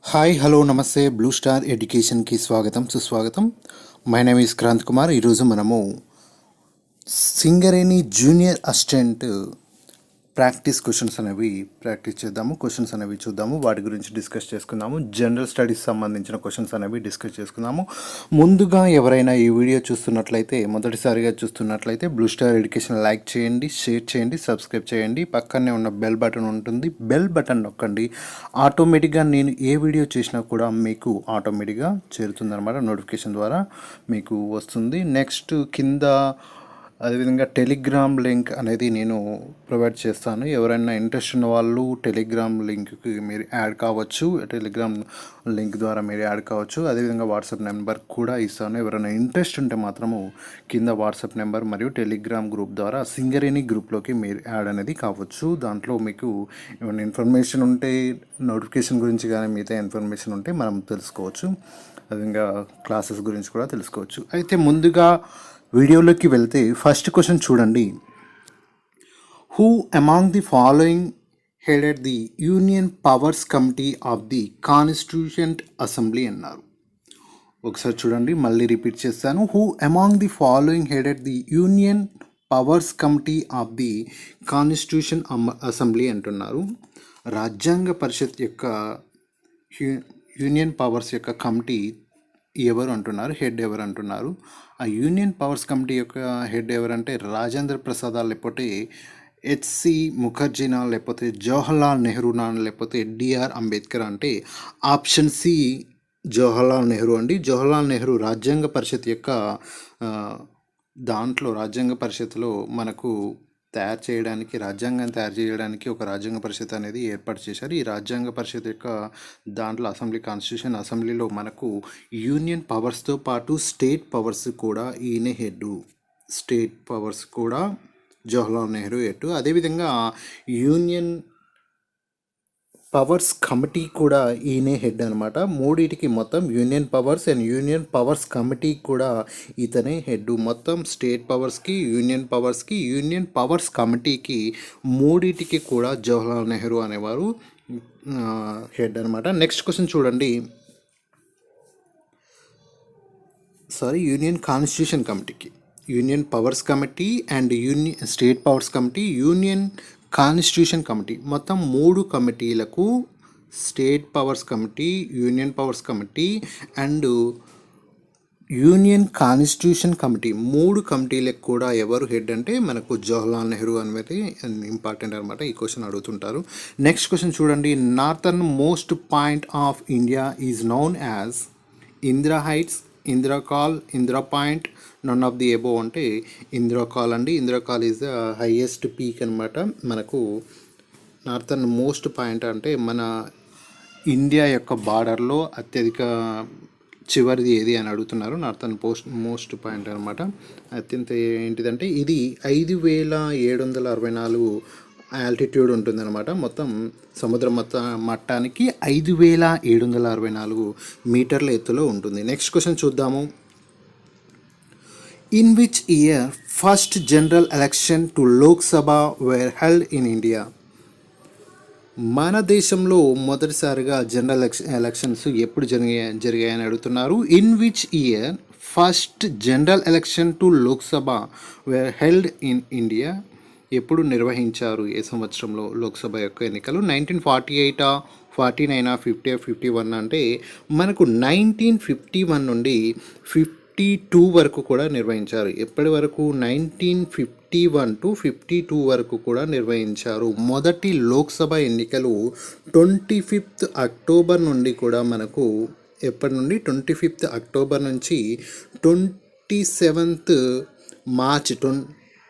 Hi hello నమస్తే blue star ఎడ్యుకేషన్కి స్వాగతం సుస్వాగతం. My name is Kranth Kumar. ఈరోజు మనము Singareni junior assistant practice questions అనేవి ప్రాక్టీస్ చేద్దాము. క్వశ్చన్స్ అనేవి చూద్దాము, వాటి గురించి డిస్కస్ చేసుకుందాము. జనరల్ స్టడీస్ సంబంధించిన క్వశ్చన్స్ అనేవి డిస్కస్ చేసుకుందాము. ముందుగా ఎవరైనా ఈ వీడియో చూస్తున్నట్లయితే, మొదటిసారిగా చూస్తున్నట్లయితే బ్లూ స్టార్ ఎడ్యుకేషన్ లైక్ చేయండి, షేర్ చేయండి, సబ్స్క్రైబ్ చేయండి. పక్కనే ఉన్న బెల్ బటన్ ఉంటుంది, బెల్ బటన్ నొక్కండి. ఆటోమేటిక్గా నేను ఏ వీడియో చేసినా కూడా మీకు ఆటోమేటిక్గా చేరుతుందన్నమాట, నోటిఫికేషన్ ద్వారా మీకు వస్తుంది. నెక్స్ట్ కింద అదేవిధంగా టెలిగ్రామ్ లింక్ అనేది నేను ప్రొవైడ్ చేస్తాను. ఎవరైనా ఇంట్రెస్ట్ ఉన్న వాళ్ళు టెలిగ్రామ్ లింక్కి మీరు యాడ్ కావచ్చు, టెలిగ్రామ్ లింక్ ద్వారా మీరు యాడ్ కావచ్చు. అదేవిధంగా వాట్సాప్ నెంబర్ కూడా ఇస్తాను. ఎవరైనా ఇంట్రెస్ట్ ఉంటే మాత్రము కింద వాట్సాప్ నెంబర్ మరియు టెలిగ్రామ్ గ్రూప్ ద్వారా సింగరేణి గ్రూప్లోకి మీరు యాడ్ అనేది కావచ్చు. దాంట్లో మీకు ఏమైనా ఇన్ఫర్మేషన్ ఉంటే, నోటిఫికేషన్ గురించి కానీ మిగతా ఇన్ఫర్మేషన్ ఉంటే మనం తెలుసుకోవచ్చు. అదేవిధంగా క్లాసెస్ గురించి కూడా తెలుసుకోవచ్చు. అయితే ముందుగా వీడియోలోకి వెళ్తే ఫస్ట్ క్వశ్చన్ చూడండి. Who among the following headed the union powers committee of the constituent assembly అన్నారు. ఒకసారి చూడండి, మళ్ళీ రిపీట్ చేస్తాను. Who among the following headed the union powers committee of the constitution assembly అంటున్నారు. రాజ్యాంగ పరిషత్ యొక్క యూనియన్ పవర్స్ యొక్క కమిటీ ఎవరు అంటున్నారు, హెడ్ ఎవరు అంటున్నారు. ఆ యూనియన్ పవర్స్ కమిటీ యొక్క హెడ్ ఎవరంటే రాజేంద్ర ప్రసాద్, లేకపోతే హెచ్సి ముఖర్జీనా, లేకపోతే జవహర్లాల్ నెహ్రూనా, లేకపోతే డిఆర్ అంబేద్కర్ అంటే ఆప్షన్ సి జవహర్లాల్ నెహ్రూ అండి. జవహర్లాల్ నెహ్రూ రాజ్యాంగ పరిషత్ యొక్క దాంట్లో రాజ్యాంగ పరిషత్లో మనకు రాజ్యాంగాన్ని తయారు చేయడానికి ఒక రాజ్యాంగ పరిషత్ అనేది ఏర్పాటు చేశారు. ఈ రాజ్యాంగ పరిషత్ యొక్క దాంట్లో కాన్స్టిట్యూషన్ అసెంబ్లీలో మనకు యూనియన్ పవర్స్తో పాటు స్టేట్ పవర్స్ కూడా ఈయన హెడ్. స్టేట్ పవర్స్ కూడా జవహర్లాల్ నెహ్రూ హెడ్. అదేవిధంగా యూనియన్ పవర్స్ కమిటీ కూడా ఈయనే హెడ్ అనమాట. మూడింటికి మొత్తం union powers and union powers committee కూడా ఇతనే హెడ్. మొత్తం స్టేట్ పవర్స్కి, యూనియన్ పవర్స్కి, యూనియన్ పవర్స్ కమిటీకి మూడింటికి కూడా జవహర్లాల్ నెహ్రూ అనేవారు హెడ్ అనమాట. నెక్స్ట్ క్వశ్చన్ చూడండి. యూనియన్ కాన్స్టిట్యూషన్ కమిటీకి, union powers committee and state powers committee, union constitution committee, మొత్తం మూడు కమిటీలకు state powers committee, union powers committee and union constitution committee, మూడు కమిటీలకు కూడా ఎవరు హెడ్ అంటే మనకు జవహర్లాల్ నెహ్రూ అనేది ఇంపార్టెంట్ అనమాట. ఈ క్వశ్చన్ అడుగుతుంటారు. నెక్స్ట్ క్వశ్చన్ చూడండి. Northern most point of India is known as Indira heights, Indira col, Indira point, none of the above అంటే ఇందిరా కాల్ అండి. Indira col is the highest peak అనమాట. మనకు నార్థన్ మోస్ట్ పాయింట్ అంటే మన ఇండియా యొక్క బార్డర్లో అత్యధిక చివరిది ఏది అని అడుగుతున్నారు. నార్థన్ మోస్ట్ పాయింట్ అనమాట. అత్యంత ఏంటిదంటే ఇది 5764 ఆల్టిట్యూడ్ ఉంటుందన్నమాట. మొత్తం సముద్ర మట్టానికి 5764 మీటర్ల ఎత్తులో ఉంటుంది. నెక్స్ట్ క్వశ్చన్ చూద్దాము. In which year first general election to Lok Sabha were held in India? మన దేశంలో మొదటిసారిగా జనరల్ ఎలక్షన్స్ ఎప్పుడు జరిగాయని అడుగుతున్నారు. In which year first general election to Lok Sabha were held in India? ఎప్పుడు నిర్వహించారు, ఏ సంవత్సరంలో లోక్సభ యొక్క ఎన్నికలు? 1948, 49, 50, 51 అంటే మనకు 1951 నుండి 52 వరకు కూడా నిర్వహించారు. ఎప్పటి వరకు? 1951 to 52 వరకు కూడా నిర్వహించారు. మొదటి లోక్సభ ఎన్నికలు 25th అక్టోబర్ నుండి కూడా మనకు ఎప్పటి నుండి 25th అక్టోబర్ నుంచి 27th మార్చ్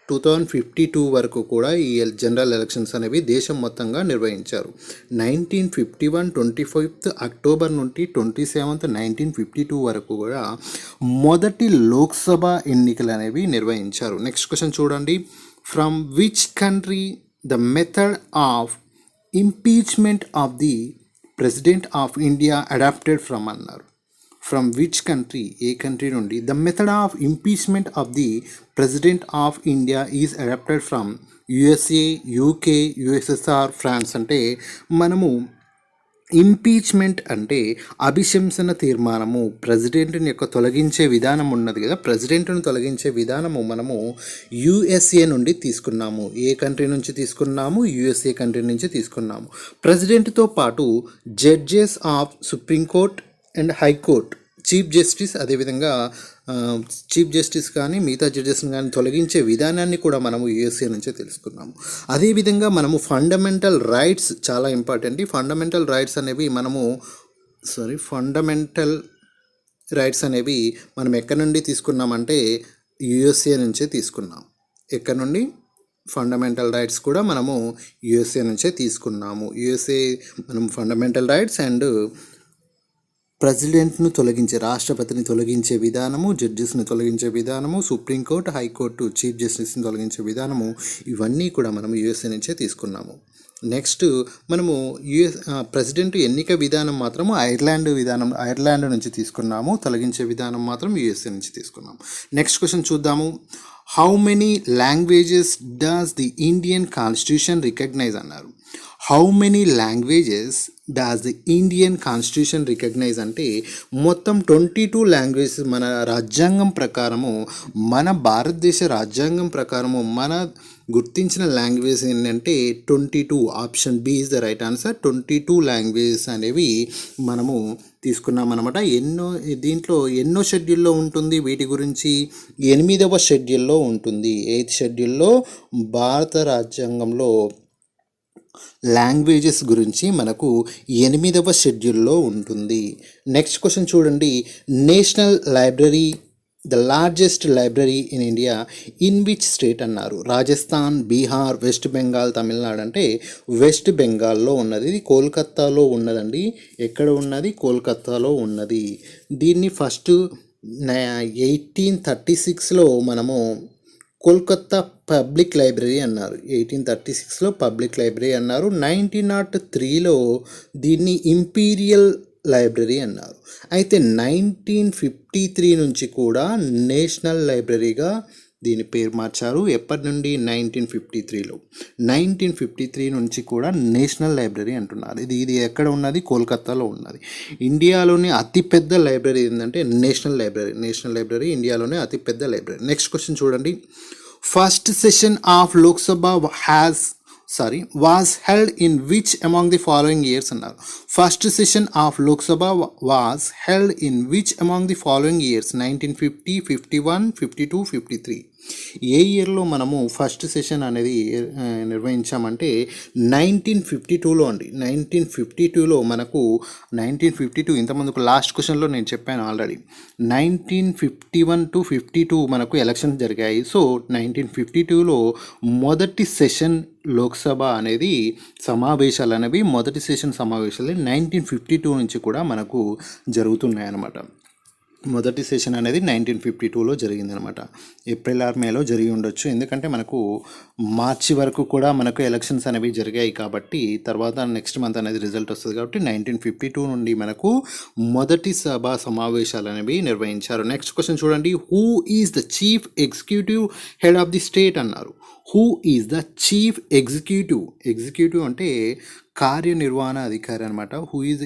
2052 వరకు కూడా ఈ జనరల్ ఎలక్షన్స్ అనేవి దేశం మొత్తంగా నిర్వహించారు. 1951 25th అక్టోబర్ నుండి 27th 1952 వరకు కూడా మొదటి లోక్సభ ఎన్నికలు అనేవి నిర్వహించారు. నెక్స్ట్ క్వశ్చన్ చూడండి. From which country the method of impeachment of the president of India adopted from అన్నారు. ఫ్రమ్ విచ్ కంట్రీ, ఏ కంట్రీ నుండి the method of impeachment of the president of India is adopted from USA, UK, USSR, France అంటే మనము impeachment అంటే అభిశంసన తీర్మానము, ప్రెసిడెంట్ని యొక్క తొలగించే విధానం ఉన్నది కదా, ప్రెసిడెంట్ను తొలగించే విధానము మనము యుఎస్ఏ నుండి తీసుకున్నాము. ఏ కంట్రీ నుంచి తీసుకున్నాము? యుఎస్ఏ కంట్రీ నుంచి తీసుకున్నాము. ప్రెసిడెంట్తో పాటు judges of Supreme Court and high court, chief justice, అదేవిధంగా చీఫ్ జస్టిస్ కానీ మిగతా జడ్జెస్ని కానీ తొలగించే విధానాన్ని కూడా మనము యుఎస్ఏ నుంచే తెలుసుకున్నాము. అదేవిధంగా మనము ఫండమెంటల్ రైట్స్ చాలా ఇంపార్టెంట్. ఈ ఫండమెంటల్ రైట్స్ అనేవి ఫండమెంటల్ రైట్స్ అనేవి మనం ఎక్కడి నుండి తీసుకున్నామంటే యుఎస్ఏ నుంచే తీసుకున్నాం. ఎక్కడి నుండి? ఫండమెంటల్ రైట్స్ కూడా మనము యుఎస్ఏ నుంచే తీసుకున్నాము. యుఎస్ఏ మనం ఫండమెంటల్ రైట్స్ అండ్ ప్రెసిడెంట్ను తొలగించే, రాష్ట్రపతిని తొలగించే విధానము, జడ్జెస్ని తొలగించే విధానము, సుప్రీంకోర్టు, హైకోర్టు, చీఫ్ జస్టిస్ని తొలగించే విధానము, ఇవన్నీ కూడా మనము యుఎస్ఏ నుంచే తీసుకున్నాము. నెక్స్ట్ మనము ప్రెసిడెంట్ ఎన్నిక విధానం మాత్రము ఐర్లాండ్ నుంచి తీసుకున్నాము. తొలగించే విధానం మాత్రం యుఎస్ఏ నుంచి తీసుకున్నాము. నెక్స్ట్ క్వశ్చన్ చూద్దాము. How many languages does the Indian constitution recognise అన్నారు. How many languages does the Indian constitution recognise అంటే మొత్తం 22 లాంగ్వేజెస్ మన రాజ్యాంగం ప్రకారము, మన భారతదేశ రాజ్యాంగం ప్రకారము మన గుర్తించిన లాంగ్వేజ్ ఏంటంటే 22. Option B is the right answer. 22 languages అనేవి మనము తీసుకున్నామన్నమాట. దీంట్లో ఎన్నో షెడ్యూల్లో ఉంటుంది? వీటి గురించి 8వ షెడ్యూల్లో ఉంటుంది. 8th షెడ్యూల్లో భారత రాజ్యాంగంలో లాంగ్వేజెస్ గురించి మనకు 8వ షెడ్యూల్లో ఉంటుంది. నెక్స్ట్ క్వశ్చన్ చూడండి. National library, the largest library in India in which state అన్నారు. రాజస్థాన్, బీహార్, వెస్ట్ బెంగాల్, తమిళనాడు అంటే వెస్ట్ బెంగాల్లో ఉన్నది. ఇది కోల్కత్తాలో ఉన్నదండి. ఎక్కడ ఉన్నది? కోల్కత్తాలో ఉన్నది. దీన్ని ఫస్ట్ 1836లో మనము కోల్కత్తా పబ్లిక్ లైబ్రరీ అన్నారు. 1836లో పబ్లిక్ లైబ్రరీ అన్నారు. 1903లో దీన్ని ఇంపీరియల్ లైబ్రరీ అన్నారు. అయితే 1953 నుంచి కూడా నేషనల్ లైబ్రరీగా దీని పేరు మార్చారు. ఎప్పటి నుండి? 1953లో. 1953 నుంచి కూడా నేషనల్ లైబ్రరీ అంటున్నారు. ఇది ఎక్కడ ఉన్నది? కోల్కత్తాలో ఉన్నది. ఇండియాలోని అతిపెద్ద లైబ్రరీ ఏంటంటే నేషనల్ లైబ్రరీ ఇండియాలోనే అతిపెద్ద లైబ్రరీ. నెక్స్ట్ క్వశ్చన్ చూడండి. First session of Lok Sabha was held in which among the following years అన్నారు. First session of Lok Sabha was held in which among the following years? 1950, 51, 52, 53. ఏ ఇయర్లో మనము ఫస్ట్ సెషన్ అనేది నిర్వహించామంటే 1952లో అండి. 1952లో మనకు 1952 ఇంతకుముందుకు లాస్ట్ క్వశ్చన్లో నేను చెప్పాను ఆల్రెడీ. 1951 to 52 మనకు ఎలక్షన్స్ జరిగాయి. సో 1952లో మొదటి సెషన్ లోక్సభ అనేది సమావేశాలు అనేవి మొదటి సెషన్ సమావేశాలు 1952 నుంచి కూడా మనకు జరుగుతున్నాయి అన్నమాట. మొదటి సెషన్ అనేది 1952లో జరిగిందనమాట. ఏప్రిల్ ఆర్ మేలో జరిగి ఉండొచ్చు, ఎందుకంటే మనకు మార్చి వరకు కూడా మనకు ఎలక్షన్స్ అనేవి జరిగాయి కాబట్టి తర్వాత నెక్స్ట్ మంత్ అనేది రిజల్ట్ వస్తుంది కాబట్టి 1952 నుండి మనకు మొదటి సభా సమావేశాలు అనేవి నిర్వహించారు. నెక్స్ట్ క్వశ్చన్ చూడండి. Who is the chief executive head of the state అన్నారు. Who is the chief executive అంటే కార్యనిర్వహణ అధికారి అనమాట. హూ ఈజ్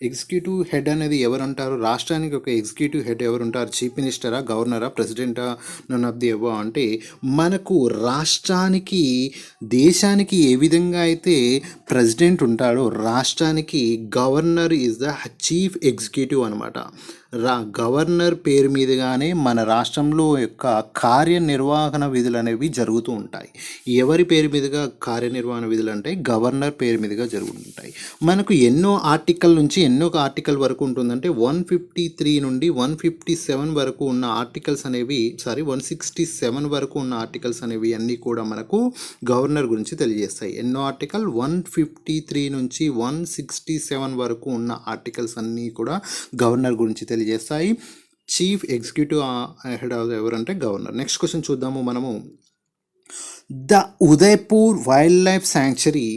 ఎగ్జిక్యూటివ్ హెడ్ అనేది ఎవరు అంటారు? రాష్ట్రానికి ఒక ఎగ్జిక్యూటివ్ హెడ్ ఎవరు ఉంటారు? చీఫ్ మినిస్టరా, గవర్నరా, ప్రెసిడెంటా, నన్ ఆఫ్ ది అబవ్ అంటే మనకు రాష్ట్రానికి, దేశానికి ఏ విధంగా అయితే ప్రెసిడెంట్ ఉంటాడో రాష్ట్రానికి governor is the chief executive అనమాట. గవర్నర్ పేరు మీదుగానే మన రాష్ట్రంలో యొక్క కార్యనిర్వహణ విధులు అనేవి జరుగుతూ ఉంటాయి. ఎవరి పేరు మీదుగా కార్యనిర్వహణ విధులు అంటే గవర్నర్ పేరు మీదుగా జరుగుతుంటాయి. మనకు ఎన్నో ఆర్టికల్ వరకు ఉంటుందంటే 153 నుండి 157 వరకు ఉన్న ఆర్టికల్స్ అనేవి 167 వరకు ఉన్న ఆర్టికల్స్ అనేవి అన్నీ కూడా మనకు గవర్నర్ గురించి తెలియజేస్తాయి. ఎన్నో ఆర్టికల్? 153 నుంచి 167 వరకు ఉన్న ఆర్టికల్స్ అన్నీ కూడా గవర్నర్ గురించి తెలియజేస్తాయి. చీఫ్ ఎగ్జిక్యూటివ్ హెడ్ ఎవరంటే గవర్నర్. నెక్స్ట్ క్వశ్చన్ చూద్దాము మనము. The Udaipur wild life sanctuary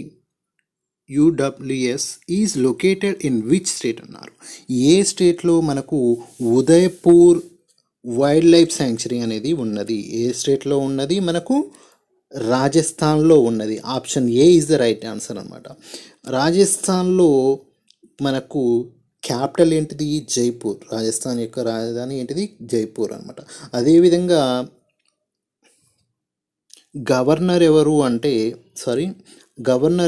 UWS is located in which state అన్నారు. ఏ స్టేట్లో మనకు ఉదయ్పూర్ వైల్డ్ లైఫ్ శాంక్చురీ అనేది ఉన్నది? ఏ స్టేట్లో ఉన్నది? మనకు రాజస్థాన్లో ఉన్నది. Option A is the right answer అనమాట. రాజస్థాన్లో మనకు క్యాపిటల్ ఏంటిది? జైపూర్. రాజస్థాన్ యొక్క రాజధాని ఏంటిది? జైపూర్ అనమాట. అదేవిధంగా గవర్నర్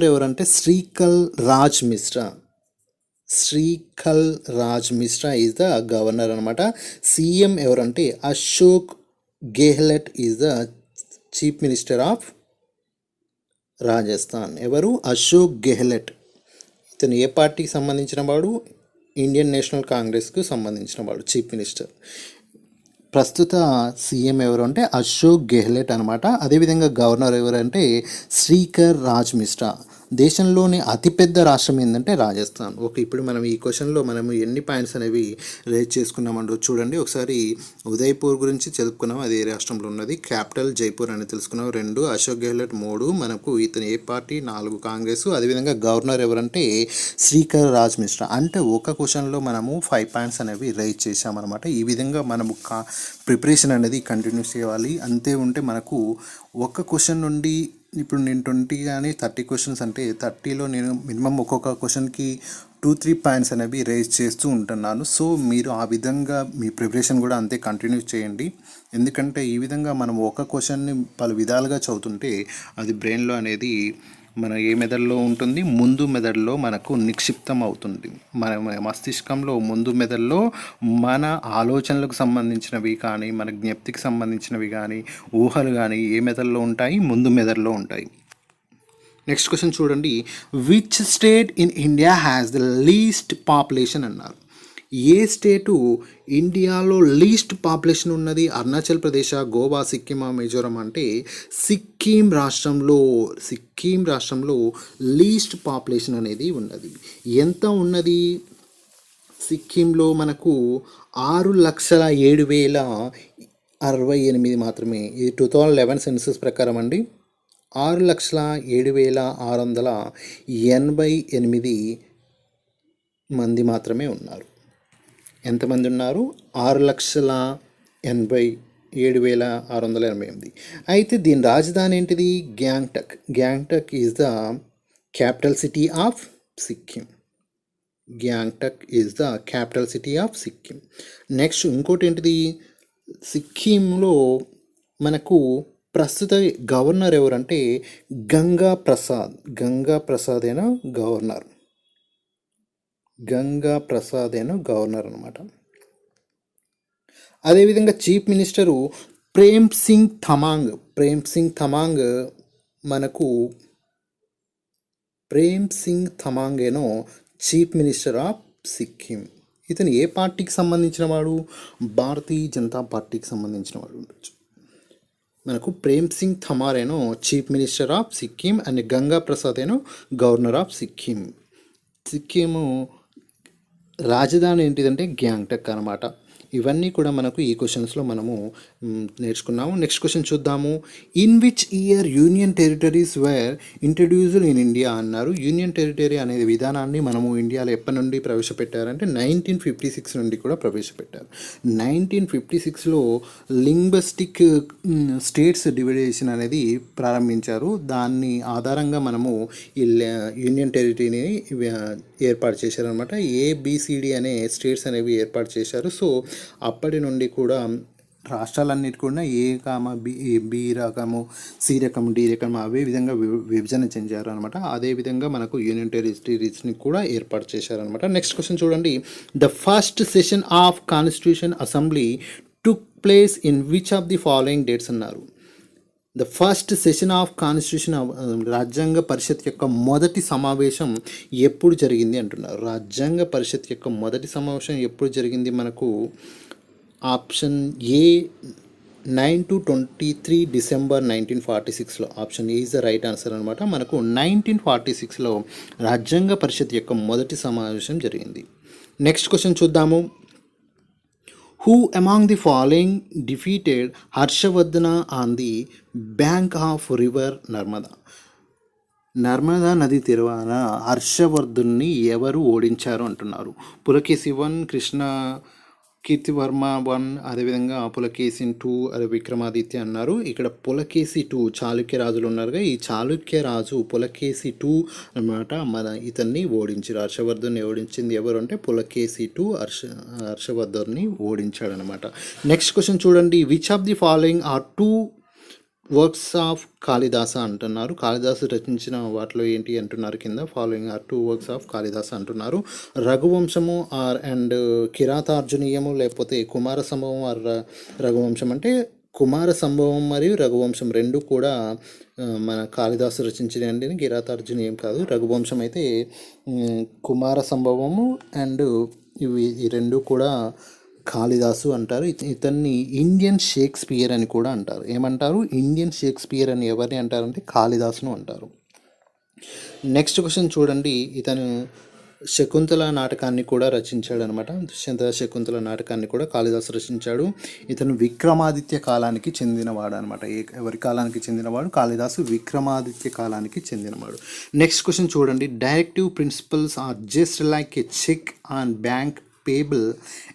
ఎవరంటే Shri Kal Raj Mishra. Shri Kal Raj Mishra is the governor అనమాట. సీఎం ఎవరంటే Ashok Gehlot is the chief minister of Rajasthan. ఎవరు? అశోక్ గెహ్లట్. ఇతను ఏ పార్టీకి సంబంధించిన వాడు? ఇండియన్ నేషనల్ కాంగ్రెస్కు సంబంధించిన వాడు చీఫ్ మినిస్టర్. ప్రస్తుత సీఎం ఎవరు అంటే అశోక్ గెహ్లట్ అనమాట. అదేవిధంగా గవర్నర్ ఎవరంటే శ్రీకర్ రాజ్ మిశ్రా. దేశంలోని అతిపెద్ద రాష్ట్రం ఏంటంటే రాజస్థాన్. ఓకే, ఇప్పుడు మనం ఈ క్వశ్చన్లో మనము ఎన్ని పాయింట్స్ అనేవి రేజ్ చేసుకున్నామంటూ చూడండి. ఒకసారి ఉదయ్పూర్ గురించి చదువుకున్నాం, అది ఏ రాష్ట్రంలో ఉన్నది. క్యాపిటల్ జైపూర్ అని తెలుసుకున్నాం. 2 అశోక్ గెహ్లట్. 3 మనకు ఇతను ఏ పార్టీ. 4 కాంగ్రెస్. అదేవిధంగా గవర్నర్ ఎవరంటే శ్రీకర్ రాజ్ మిశ్రా. అంటే ఒక క్వశ్చన్లో మనము 5 పాయింట్స్ అనేవి రైజ్ చేసామన్నమాట. ఈ విధంగా మనము ప్రిపరేషన్ అనేది కంటిన్యూ చేయాలి. అంతే ఉంటే మనకు ఒక క్వశ్చన్ నుండి ఇప్పుడు నేను 20 కానీ 30 క్వశ్చన్స్ అంటే 30లో నేను మినిమం ఒక్కొక్క క్వశ్చన్కి 2-3 పాయింట్స్ అనేవి రేజ్ చేస్తూ ఉంటున్నాను. సో మీరు ఆ విధంగా మీ ప్రిపరేషన్ కూడా అంతే కంటిన్యూ చేయండి. ఎందుకంటే ఈ విధంగా మనం ఒక క్వశ్చన్ని పలు విధాలుగా చదువుతుంటే అది బ్రెయిన్లో అనేది మన ఏ మెదడులో ఉంటుంది? ముందు మెదడులో మనకు నిక్షిప్తం అవుతుంది. మన మస్తిష్కంలో ముందు మెదడులో మన ఆలోచనలకు సంబంధించినవి కానీ, మన జ్ఞప్తికి సంబంధించినవి కానీ, ఊహలు కానీ ఏ మెదడులో ఉంటాయి? ముందు మెదడులో ఉంటాయి. నెక్స్ట్ క్వశ్చన్ చూడండి. Which state in India has the least population అన్నారు. ఏ స్టేటు ఇండియాలో లీస్ట్ పాపులేషన్ ఉన్నది? అరుణాచల్ ప్రదేశ్, గోవా, సిక్కిం, మిజోరం అంటే సిక్కిం రాష్ట్రంలో లీస్ట్ పాపులేషన్ అనేది ఉన్నది. ఎంత ఉన్నది? సిక్కింలో మనకు 6,07,068 మాత్రమే. ఇది 2011 సెన్సస్ ప్రకారం అండి. 6,07,688 మంది మాత్రమే ఉన్నారు. ఎంతమంది ఉన్నారు? 6,87,688. అయితే దీని రాజధాని ఏంటిది? Gangtok is the capital city of Sikkim. Next ఇంకోటి ఏంటిది? సిక్కింలో మనకు ప్రస్తుత గవర్నర్ ఎవరంటే గంగా ప్రసాద్ అయిన గవర్నర్ అనమాట. అదేవిధంగా చీఫ్ మినిస్టరు ప్రేమ్ సింగ్ తమాంగ్ ఏనో చీఫ్ మినిస్టర్ ఆఫ్ సిక్కిం. ఇతను ఏ పార్టీకి సంబంధించిన వాడు? భారతీయ జనతా పార్టీకి సంబంధించిన వాడు ఉండొచ్చు. మనకు ప్రేమ్ సింగ్ తమార్ ఏనో chief minister of Sikkim and Ganga Prasad ఏనో గవర్నర్ ఆఫ్ సిక్కిం. రాజధాని ఏంటిదంటే గ్యాంగ్టక్ అనమాట. ఇవన్నీ కూడా మనకు ఈ క్వశ్చన్స్లో మనము నేర్చుకున్నాము. నెక్స్ట్ క్వశ్చన్ చూద్దాము. In which year union territories were introduced in India అన్నారు. యూనియన్ టెరిటరీ అనే విధానాన్ని మనము ఇండియాలో ఎప్పటి నుండి ప్రవేశపెట్టారంటే 1956 నుండి కూడా ప్రవేశపెట్టారు. 1956లో లింగ్విస్టిక్ స్టేట్స్ డివిడేషన్ అనేది ప్రారంభించారు. దాన్ని ఆధారంగా మనము ఈ యూనియన్ టెరిటరీని ఏర్పాటు చేశారనమాట. ABCD అనే స్టేట్స్ అనేవి ఏర్పాటు చేశారు. సో అప్పటి నుండి కూడా రాష్ట్రాలన్నిటి కూడా A, B రకము, C రకము, D రకము అవే విధంగా విభజన చెందారు అనమాట. అదేవిధంగా మనకు యూనియన్ టెరిటరీస్ని కూడా ఏర్పాటు చేశారనమాట. నెక్స్ట్ క్వశ్చన్ చూడండి. The first session of constitution assembly took place in which of the following dates అన్నారు. The first session of constitution రాజ్యాంగ పరిషత్ యొక్క మొదటి సమావేశం ఎప్పుడు జరిగింది అంటున్నారు. రాజ్యాంగ పరిషత్ యొక్క మొదటి సమావేశం ఎప్పుడు జరిగింది? మనకు ఆప్షన్ ఏ 9 to 23 డిసెంబర్ 1946లో. Option A is the right answer అనమాట. మనకు 1946లో రాజ్యాంగ పరిషత్ యొక్క మొదటి సమావేశం జరిగింది. నెక్స్ట్ క్వశ్చన్ చూద్దాము. Who among the following defeated Harshavardhana on the bank of river Narmada? Narmada నది తీరాన హర్షవర్ధున్ని ఎవరు ఓడించారు అంటున్నారు. పులకేశివన్, కీర్తివర్మ 1, అదేవిధంగా పులకేశిన్ 2, అదే విక్రమాదిత్య అన్నారు. ఇక్కడ పులకేశి 2 చాళుక్య రాజులు ఉన్నారుగా, ఈ చాళుక్య రాజు పులకేశి 2 అనమాట ఇతన్ని ఓడించారు. హర్షవర్ధన్ని ఓడించింది ఎవరు అంటే పులకేశి 2 హర్షవర్ధన్ని ఓడించాడనమాట. నెక్స్ట్ క్వశ్చన్ చూడండి, which of the following are 2 works of Kalidasa అంటున్నారు. కాళిదాసు రచించిన వాటిలో ఏంటి అంటున్నారు కింద, following are 2 works of Kalidasa అంటున్నారు. రఘువంశము అండ్ కిరాతార్జునీయము, లేకపోతే కుమార సంభవం ఆర్ రఘువంశం. అంటే కుమార సంభవం మరియు రఘువంశం రెండు కూడా మన కాళిదాసు రచించినవి. కిరాతార్జునీయం కాదు. రఘువంశం అయితే కుమార సంభవము అండ్ ఈ రెండు కూడా కాళిదాసు అంటారు. ఇతన్ని ఇండియన్ షేక్స్పియర్ అని కూడా అంటారు. ఏమంటారు? ఇండియన్ షేక్స్పియర్ అని ఎవరిని అంటారంటే కాళిదాసును అంటారు. నెక్స్ట్ క్వశ్చన్ చూడండి, ఇతను శకుంతల నాటకాన్ని కూడా రచించాడు అనమాట. దుష్యంత శకుంతల నాటకాన్ని కూడా కాళిదాసు రచించాడు. ఇతను విక్రమాదిత్య కాలానికి చెందినవాడు అనమాట. ఎవరి కాలానికి చెందినవాడు? కాళిదాసు విక్రమాదిత్య కాలానికి చెందినవాడు. నెక్స్ట్ క్వశ్చన్ చూడండి, directive principles are just like a cheque on bank payable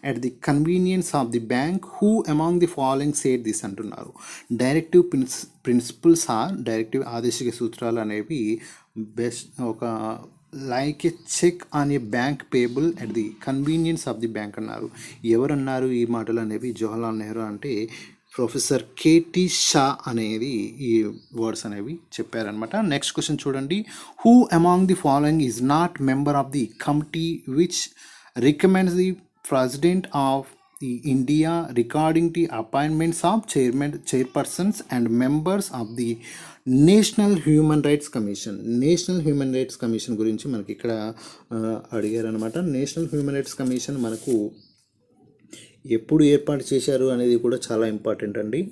at the convenience of the bank. Who among the following said this అంటున్నారు. డైరెక్టివ్ ప్రిన్సిపల్స్ డైరెక్టివ్ ఆదేశిక సూత్రాలు అనేవి బెస్ట్ ఒక like a cheque on a bank payable at the convenience of the bank అన్నారు. ఎవరన్నారు ఈ మాటలు అనేవి? జవహర్లాల్ నెహ్రూ అంటే ప్రొఫెసర్ కేటీ షా అనేది ఈ వర్డ్స్ అనేవి చెప్పారనమాట. నెక్స్ట్ క్వశ్చన్ చూడండి, who among the following is not member of the committee which recommends the President of the India regarding the appointments of chairpersons and members of the national human rights commission. National human rights commission గురించి మనకి ఇక్కడ అడిగారు అనమాట. National human rights commission మనకు ఎప్పుడు ఏర్పాటు చేశారు అనేది కూడా చాలా ఇంపార్టెంట్ అండి.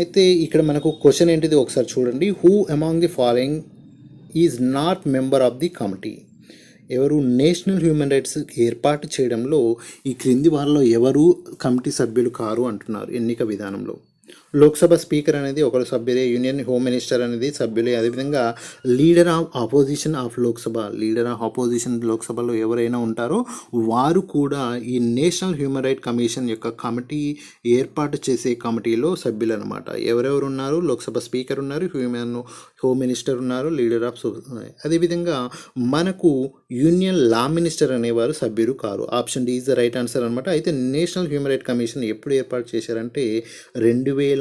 అయితే ఇక్కడ మనకు క్వశ్చన్ ఏంటిది ఒకసారి చూడండి, who among the following is not member of the committee. ఎవరు నేషనల్ హ్యూమన్ రైట్స్ ఏర్పాటు చేయడంలో ఈ క్రింది వారిలో ఎవరు కమిటీ సభ్యులు కారు అంటున్నారు ఎన్నిక విధానంలో. లోక్సభ స్పీకర్ అనేది ఒకరు సభ్యులే, యూనియన్ హోమ్ మినిస్టర్ అనేది సభ్యులే, అదేవిధంగా leader of opposition of Lok Sabha, leader of opposition లోక్సభలో ఎవరైనా ఉంటారో వారు కూడా ఈ నేషనల్ హ్యూమన్ రైట్ కమిషన్ యొక్క కమిటీ ఏర్పాటు చేసే కమిటీలో సభ్యులు అనమాట. ఎవరెవరు ఉన్నారు? లోక్సభ స్పీకర్ ఉన్నారు, హోమ్ మినిస్టర్ ఉన్నారు, లీడర్ ఆఫ్ అదేవిధంగా మనకు యూనియన్ లా మినిస్టర్ అనేవారు సభ్యులు కారు. Option D is the right answer అనమాట. అయితే నేషనల్ హ్యూమన్ రైట్ కమిషన్ ఎప్పుడు ఏర్పాటు చేశారంటే 2007లో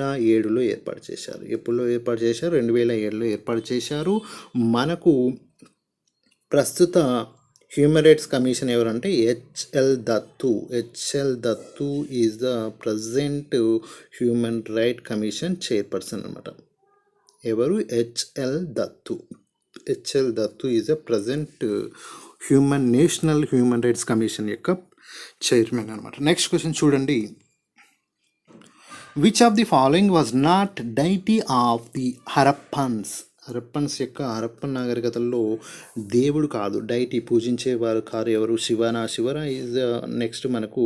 ఏర్పాటు చేశారు. ఎప్పుడులో ఏర్పాటు చేశారు? 2007లో ఏర్పాటు చేశారు. మనకు ప్రస్తుత హ్యూమన్ రైట్స్ కమిషన్ ఎవరంటే HL Dattu is the present human right commission chairperson అనమాట. ఎవరు? HL Dattu is the present national human rights commission యొక్క చైర్మన్ అనమాట. నెక్స్ట్ క్వశ్చన్ చూడండి, which of the following was not deity of the Harappans యొక్క Harappan నాగరికతల్లో దేవుడు కాదు, deity పూజించేవారు car. ఎవరు? శివరా is next మనకు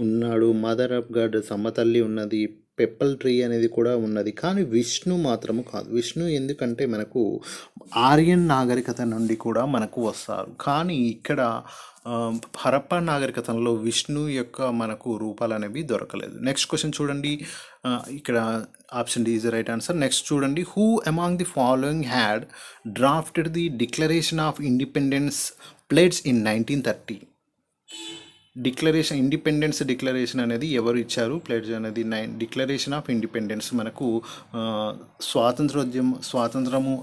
ఉన్నాడు. మదర్ ఆఫ్ గాడ్ సమ్మతల్లి ఉన్నది, పెప్పల్ ట్రీ అనేది కూడా ఉన్నది, కానీ విష్ణు మాత్రము కాదు. విష్ణు ఎందుకంటే మనకు ఆర్యన్ నాగరికత నుండి కూడా మనకు వస్తారు, కానీ ఇక్కడ హరప్పా నాగరికతలో విష్ణు యొక్క మనకు రూపాలు అనేవి దొరకలేదు. నెక్స్ట్ క్వశ్చన్ చూడండి, ఇక్కడ option D is the right answer. Next చూడండి, who among the following had drafted the declaration of independence pledge in 1930. Independence declaration అనేది ఎవరు ఇచ్చారు? ప్లేడ్జ్ అనేది డిక్లరేషన్ ఆఫ్ ఇండిపెండెన్స్ మనకు స్వాతంత్రము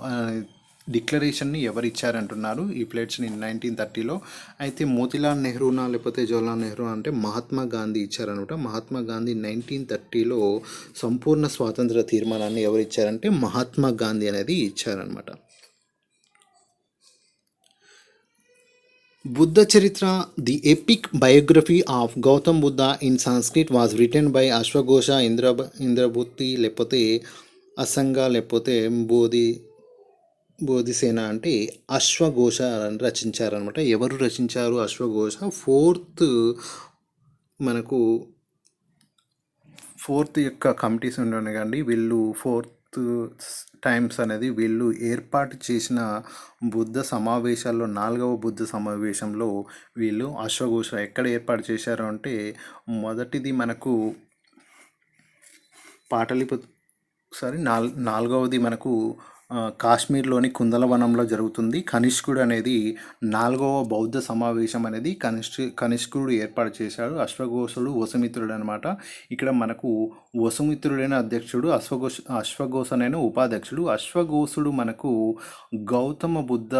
డిక్లరేషన్ని ఎవరు ఇచ్చారంటున్నారు ఈ ప్లేట్స్ని 1930లో. అయితే మోతీలాల్ నెహ్రూనా లేకపోతే జవహర్లాల్ నెహ్రూ అంటే మహాత్మా గాంధీ ఇచ్చారనమాట. మహాత్మా గాంధీ 1930లో సంపూర్ణ స్వాతంత్ర తీర్మానాన్ని ఎవరు ఇచ్చారంటే మహాత్మా గాంధీ అనేది ఇచ్చారనమాట. Buddha Charita, the epic biography of Gautam Buddha in Sanskrit was written by అశ్వఘోష, ఇంద్రబుత్తి లేకపోతే అసంగ లేకపోతే బోధిసేన అంటే అశ్వఘోష రచించారనమాట. ఎవరు రచించారు? అశ్వఘోష. ఫోర్త్ యొక్క కమిటీస్ ఉండే కానీ వీళ్ళు టైమ్స్ అనేది వీళ్ళు ఏర్పాటు చేసిన బుద్ధ సమావేశాల్లో 4వ బుద్ధ సమావేశంలో వీళ్ళు అశ్వఘోష ఎక్కడ ఏర్పాటు చేశారు అంటే మొదటిది మనకు పాటలిపుత్ర నాలుగవది మనకు కాశ్మీర్లోని కుందలవనంలో జరుగుతుంది. కనిష్కుడు అనేది 4వ బౌద్ధ సమావేశం అనేది కనిష్కుడు ఏర్పాటు చేశాడు. అశ్వఘోషుడు వసుమిత్రుడు అనమాట. ఇక్కడ మనకు వసుమిత్రుడైన అధ్యక్షుడు, అశ్వఘోషనైన ఉపాధ్యక్షుడు. అశ్వఘోషుడు మనకు గౌతమ బుద్ధ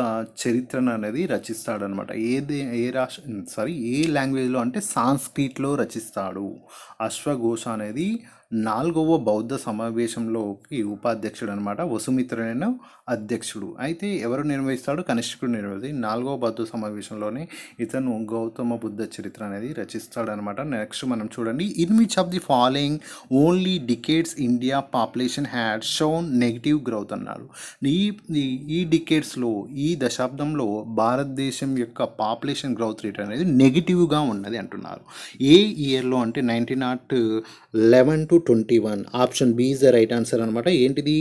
చరిత్రను అనేది రచిస్తాడనమాట. ఏ లాంగ్వేజ్లో అంటే సాంస్క్రిట్లో రచిస్తాడు. అశ్వఘోష అనేది 4వ బౌద్ధ సమావేశంలోకి ఉపాధ్యక్షుడు అనమాట. వసుమిత్రుడైన అధ్యక్షుడు. అయితే ఎవరు నిర్వహిస్తాడు? కనిష్కుడు నిర్వహిస్తాడు. 4వ బౌద్ధ సమావేశంలోనే ఇతను గౌతమ బుద్ధ చరిత్ర అనేది రచిస్తాడనమాట. నెక్స్ట్ మనం చూడండి, in which of the following only decades India population had shown negative growth అన్నాడు. ఈ డికేడ్స్లో, ఈ దశాబ్దంలో భారతదేశం యొక్క పాపులేషన్ గ్రోత్ రేట్ అనేది నెగిటివ్గా ఉన్నది అంటున్నారు. ఏ ఇయర్లో అంటే 1911 to 21. Option B is the right answer అనమాట. ఏంటిది?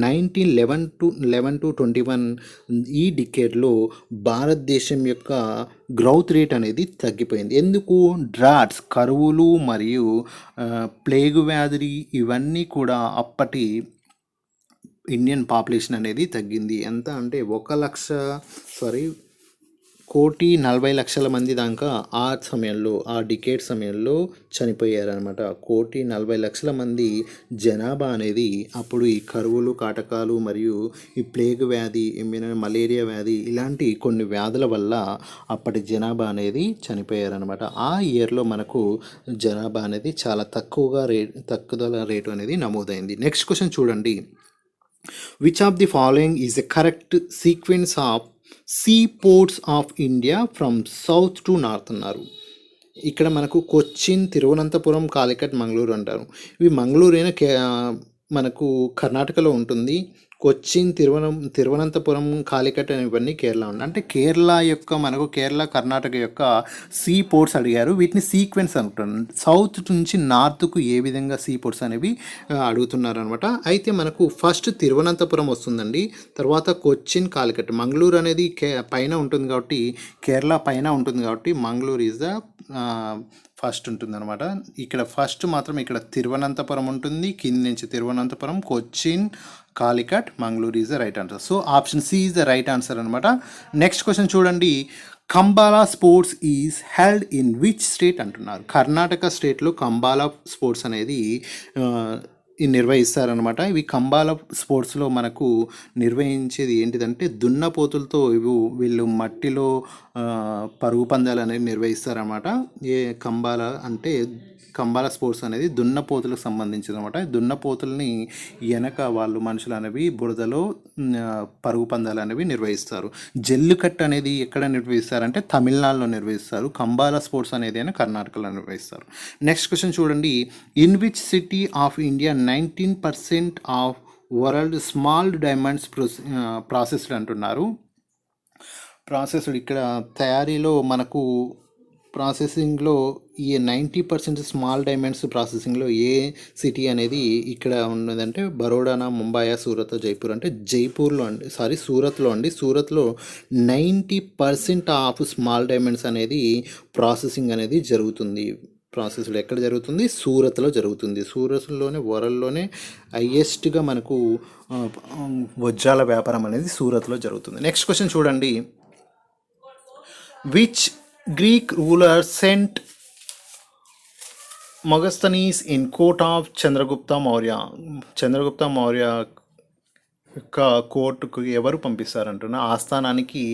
1911 to 21 ఈ డికేడ్లో భారతదేశం యొక్క గ్రోత్ రేట్ అనేది తగ్గిపోయింది. ఎందుకు? డ్రాట్స్, కరువులు మరియు ప్లేగు వ్యాధి ఇవన్నీ కూడా అప్పటి ఇండియన్ పాపులేషన్ అనేది తగ్గింది. ఎంత అంటే 1,40,00,000 మంది దాకా ఆ డికేడ్ సమయంలో చనిపోయారనమాట. 1,40,00,000 మంది జనాభా అనేది అప్పుడు ఈ కరువులు, కాటకాలు మరియు ఈ ప్లేగ్ వ్యాధి, మలేరియా వ్యాధి ఇలాంటి కొన్ని వ్యాధుల వల్ల అప్పటి జనాభా అనేది చనిపోయారనమాట. ఆ ఇయర్లో మనకు జనాభా అనేది చాలా తక్కువ రేటు అనేది నమోదైంది. నెక్స్ట్ క్వశ్చన్ చూడండి, which of the following is a correct sequence of see ports of India from south to north అన్నారు. ఇక్కడ మనకు కొచ్చిన్, తిరువనంతపురం, కాలికట్, మంగళూరు అంటారు. ఇవి మంగళూరు అయినా మనకు కర్ణాటకలో ఉంటుంది. కొచ్చిన్, తిరువనంతపురం, కాలికట్ ఇవన్నీ కేరళ ఉంది. అంటే కేరళ కర్ణాటక యొక్క సీ పోర్ట్స్ అడిగారు. వీటిని సీక్వెన్స్ అనుకుంటున్నాను. సౌత్ నుంచి నార్త్కు ఏ విధంగా సీ పోర్ట్స్ అనేవి అడుగుతున్నారు అనమాట. అయితే మనకు ఫస్ట్ తిరువనంతపురం వస్తుందండి, తర్వాత కొచ్చిన్, కాలికట్. మంగళూరు అనేది పైన ఉంటుంది కాబట్టి, కేరళ పైన ఉంటుంది కాబట్టి మంగళూరు ఈజ్ ద ఫస్ట్ ఉంటుందన్నమాట. ఇక్కడ ఫస్ట్ మాత్రం ఇక్కడ తిరువనంతపురం ఉంటుంది, కింది నుంచి Thiruvananthapuram, Cochin, Calicut, Mangaluru is the right answer. So option C is the right answer అనమాట. నెక్స్ట్ క్వశ్చన్ చూడండి, Kambala sports is held in which state అంటున్నారు. కర్ణాటక స్టేట్లో కంబాలా స్పోర్ట్స్ అనేది నిర్వహిస్తారనమాట. ఇవి కంబాల స్పోర్ట్స్లో మనకు నిర్వహించేది ఏంటిదంటే దున్నపోతులతో వీళ్ళు మట్టిలో పరుగు పందాలు అనేవి నిర్వహిస్తారనమాట. కంబాల స్పోర్ట్స్ అనేది దున్నపోతులకు సంబంధించింది అనమాట. దున్నపోతుల్ని వెనక వాళ్ళు మనుషులు అనేవి బురదలో పరుగు పందాలు అనేవి నిర్వహిస్తారు. జల్లికట్టు అనేది ఎక్కడ నిర్వహిస్తారంటే తమిళనాడులో నిర్వహిస్తారు. కంబాల స్పోర్ట్స్ అనేది అయినా కర్ణాటకలో నిర్వహిస్తారు. నెక్స్ట్ క్వశ్చన్ చూడండి, in which city of India 19% of world small diamonds processed అంటున్నారు. ప్రాసెస్డ్ ఇక్కడ తయారీలో మనకు ప్రాసెసింగ్లో ఈ 90% స్మాల్ డైమండ్స్ ప్రాసెసింగ్లో ఏ సిటీ అనేది ఇక్కడ ఉన్నదంటే బరోడానా, ముంబై, సూరత్, జైపూర్. అంటే సూరత్లో అండి. సూరత్లో 90% ఆఫ్ స్మాల్ డైమండ్స్ అనేది ప్రాసెసింగ్ అనేది జరుగుతుంది. ప్రాసెస్లో ఎక్కడ జరుగుతుంది? సూరత్లో జరుగుతుంది. సూరత్లోనే వరల్డ్లోనే హైయెస్ట్గా మనకు వజ్రాల వ్యాపారం అనేది సూరత్లో జరుగుతుంది. నెక్స్ట్ క్వశ్చన్ చూడండి, which Greek ruler sent Megasthenes in court of Chandragupta Maurya యొక్క కోర్టుకు ఎవరు పంపిస్తారంటున్నా? ఆస్థానానికి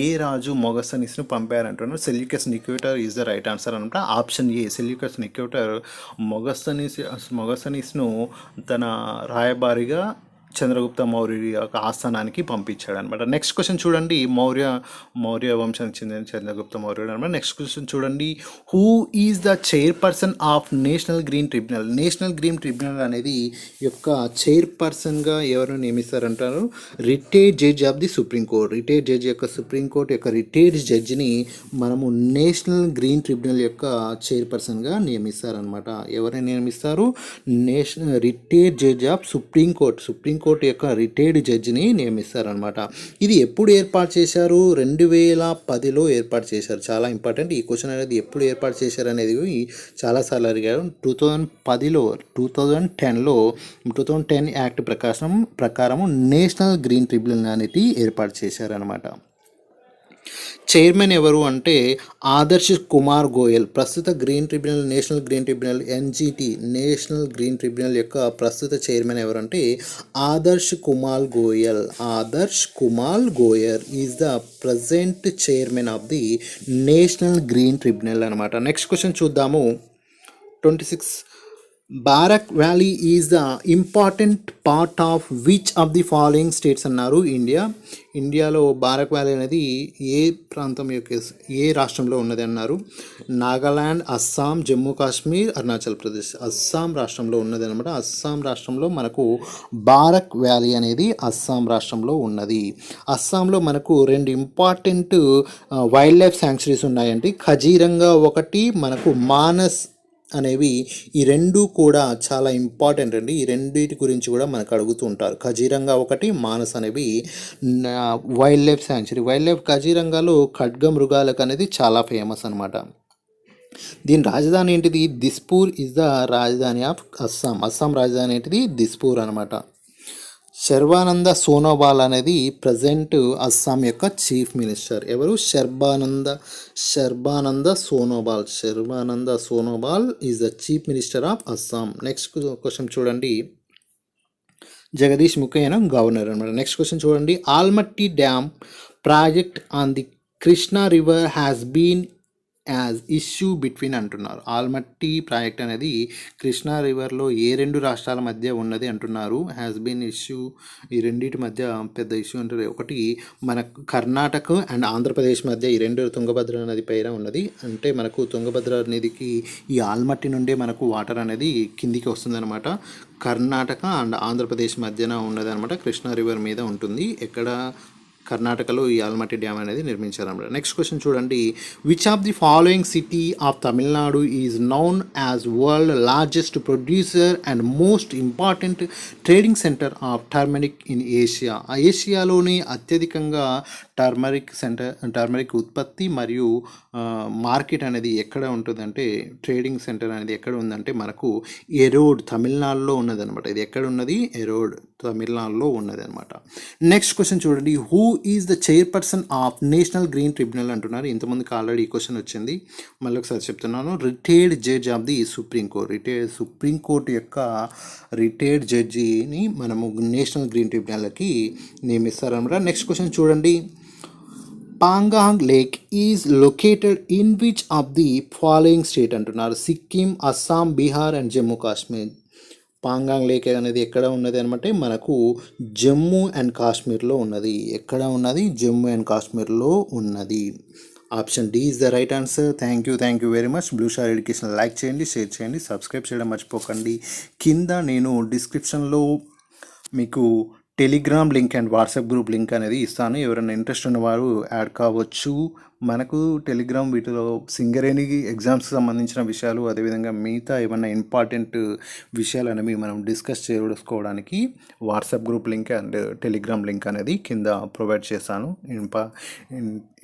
ఏ రాజు మొగస్తనీస్ను పంపారంటున్నారు? Seleucus Nicator is the right answer అనమాట. ఆప్షన్ ఏ, సెల్యూకస్ నికేటర్ మొగస్తనీస్ను తన రాయబారిగా చంద్రగుప్త మౌర్య యొక్క ఆస్థానానికి పంపించాడు అనమాట. నెక్స్ట్ క్వశ్చన్ చూడండి, మౌర్య వంశానికి చెందిన చంద్రగుప్త మౌర్యుడు అనమాట. నెక్స్ట్ క్వశ్చన్ చూడండి, who is the chairperson of National Green Tribunal. National Green Tribunal అనేది యొక్క చైర్పర్సన్గా ఎవరు నియమిస్తారంటారు? Retired judge of the Supreme Court. Retired judge యొక్క సుప్రీంకోర్టు యొక్క రిటైర్డ్ జడ్జిని మనము నేషనల్ గ్రీన్ ట్రిబ్యునల్ యొక్క చైర్పర్సన్గా నియమిస్తారనమాట. ఎవరిని నియమిస్తారు? రిటైర్డ్ జడ్జ్ ఆఫ్ సుప్రీంకోర్టు యొక్క రిటైర్డ్ జడ్జిని నియమిస్తారనమాట. ఇది ఎప్పుడు ఏర్పాటు చేశారు? 2010లో ఏర్పాటు చేశారు. చాలా ఇంపార్టెంట్ ఈ క్వశ్చన్ అనేది. ఎప్పుడు ఏర్పాటు చేశారు అనేది చాలాసార్లు అడిగారు. 2010 యాక్ట్ ప్రకారము నేషనల్ గ్రీన్ ట్రిబ్యునల్ అనేది ఏర్పాటు చేశారనమాట. చైర్మన్ ఎవరు అంటే ఆదర్శ్ కుమార్ గోయల్. ప్రస్తుత green Tribunal, National Green tribunal NGT, national Green Tribunal యొక్క ప్రస్తుత చైర్మన్ ఎవరు అంటే Adarsh Kumar Goyal. Adarsh Kumar Goyal is the present chairman of the national Green tribunal అనమాట. నెక్స్ట్ క్వశ్చన్ చూద్దాము. 26 Barack valley is the important part of which of the following states అన్నారు? ఇండియాలో Barack valley అనేది ఏ ప్రాంతం యొక్క ఏ రాష్ట్రంలో ఉన్నది అన్నారు? నాగాలాండ్, అస్సాం, జమ్మూ కాశ్మీర్, అరుణాచల్ ప్రదేశ్. అస్సాం రాష్ట్రంలో ఉన్నది అనమాట. అస్సాం రాష్ట్రంలో మనకు బారక్ వ్యాలీ అనేది అస్సాం రాష్ట్రంలో ఉన్నది. అస్సాంలో మనకు 2 ఇంపార్టెంట్ వైల్డ్ లైఫ్ శాంక్చురీస్ ఉన్నాయండి. ఖజీరంగా ఒకటి, మనకు మానస్ అనేవి. ఈ రెండు కూడా చాలా ఇంపార్టెంట్ అండి. ఈ రెండింటి గురించి కూడా మనకు అడుగుతూ ఉంటారు. ఖజీరంగా ఒకటి, మానస్ అనేవి wild life sanctuary. Wild life ఖజీరంగాలో ఖడ్గ మృగాలకు అనేది చాలా ఫేమస్ అనమాట. దీని రాజధాని ఏంటిది? దిస్పూర్ ఇస్ ద రాజధాని ఆఫ్ అస్సాం. అస్సాం రాజధాని ఏంటిది? దిస్పూర్ అనమాట. శర్బానంద సోనోవాల్ అనేది ప్రజెంట్ అస్సాం యొక్క చీఫ్ మినిస్టర్. ఎవరు? Sarbananda Sonowal is the chief minister of Assam. Next question చూడండి, జగదీష్ ముఖయ్య గవర్నర్ అనమాట. నెక్స్ట్ క్వశ్చన్ చూడండి, Almatti dam project on the Krishna river has been as issue between అంటున్నారు. ఆల్మట్టి ప్రాజెక్ట్ అనేది కృష్ణా రివర్లో ఏ 2 రాష్ట్రాల మధ్య ఉన్నది అంటున్నారు? Has been issue. ఈ రెండింటి మధ్య పెద్ద ఇష్యూ అంటారు. ఒకటి మన కర్ణాటక అండ్ ఆంధ్రప్రదేశ్ మధ్య ఈ 2 తుంగభద్ర నది పైన ఉన్నది. అంటే మనకు తుంగభద్ర నదికి ఈ ఆల్మట్టి నుండే మనకు వాటర్ అనేది కిందికి వస్తుందన్నమాట. కర్ణాటక అండ్ ఆంధ్రప్రదేశ్ మధ్యన ఉన్నది అనమాట. కృష్ణా రివర్ మీద ఉంటుంది. ఎక్కడ? కర్ణాటకలో ఈ ఆల్మట్టి డ్యామ్ అనేది నిర్మించారన్నమాట. నెక్స్ట్ క్వశ్చన్ చూడండి, which of the following city of Tamil Nadu is known as world largest producer and most important trading centre of turmeric in Asia. ఏషియాలోని అత్యధికంగా టర్మరిక్ ఉత్పత్తి మరియు మార్కెట్ అనేది ఎక్కడ ఉంటుందంటే, ట్రేడింగ్ సెంటర్ అనేది ఎక్కడ ఉందంటే మనకు ఎరోడ్, తమిళనాడులో ఉన్నదనమాట. ఇది ఎక్కడ ఉన్నది? ఎరోడ్, తమిళనాడులో ఉన్నది అనమాట. నెక్స్ట్ క్వశ్చన్ చూడండి, who is the chairperson of National Green tribunal అంటున్నారు. ఇంతమందికి ఆల్రెడీ ఈ క్వశ్చన్ వచ్చింది, మళ్ళీ ఒకసారి చెప్తున్నాను. Retired judge of the supreme court యొక్క రిటైర్డ్ జడ్జిని మనము నేషనల్ గ్రీన్ ట్రిబ్యునల్కి నియమిస్తారనమాట. నెక్స్ట్ క్వశ్చన్ చూడండి, Pangong lake is located in which of the following state అంటున్నారు? సిక్కిం, అస్సాం, బీహార్ అండ్ జమ్మూ కాశ్మీర్. పాంగాంగ్ లేక్ అనేది ఎక్కడ ఉన్నది అనమాట? మనకు జమ్మూ అండ్ కాశ్మీర్లో ఉన్నది. ఎక్కడ ఉన్నది? జమ్మూ అండ్ కాశ్మీర్లో ఉన్నది. Option D is the right answer. Thank you very much. Blue Star Education like చేయండి, షేర్ చేయండి, సబ్స్క్రైబ్ చేయడం మర్చిపోకండి. కింద నేను డిస్క్రిప్షన్లో మీకు Telegram link and WhatsApp group link అనేది ఇస్తాను. ఎవరైనా ఇంట్రెస్ట్ ఉన్నవారు యాడ్ కావచ్చు. మనకు టెలిగ్రామ్ వీటిలో సింగరేణి ఎగ్జామ్స్కి సంబంధించిన విషయాలు, అదేవిధంగా మిగతా ఏమన్నా ఇంపార్టెంట్ విషయాలు అనేవి మనం డిస్కస్ చేసుకోవడానికి WhatsApp group link and Telegram link అనేది కింద ప్రొవైడ్ చేస్తాను.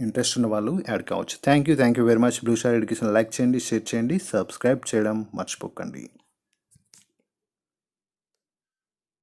ఇంట్రెస్ట్ ఉన్న వాళ్ళు యాడ్ కావచ్చు. Thank you very much. Blue Star Education like చేయండి, షేర్ చేయండి, సబ్స్క్రైబ్ చేయడం మర్చిపోకండి.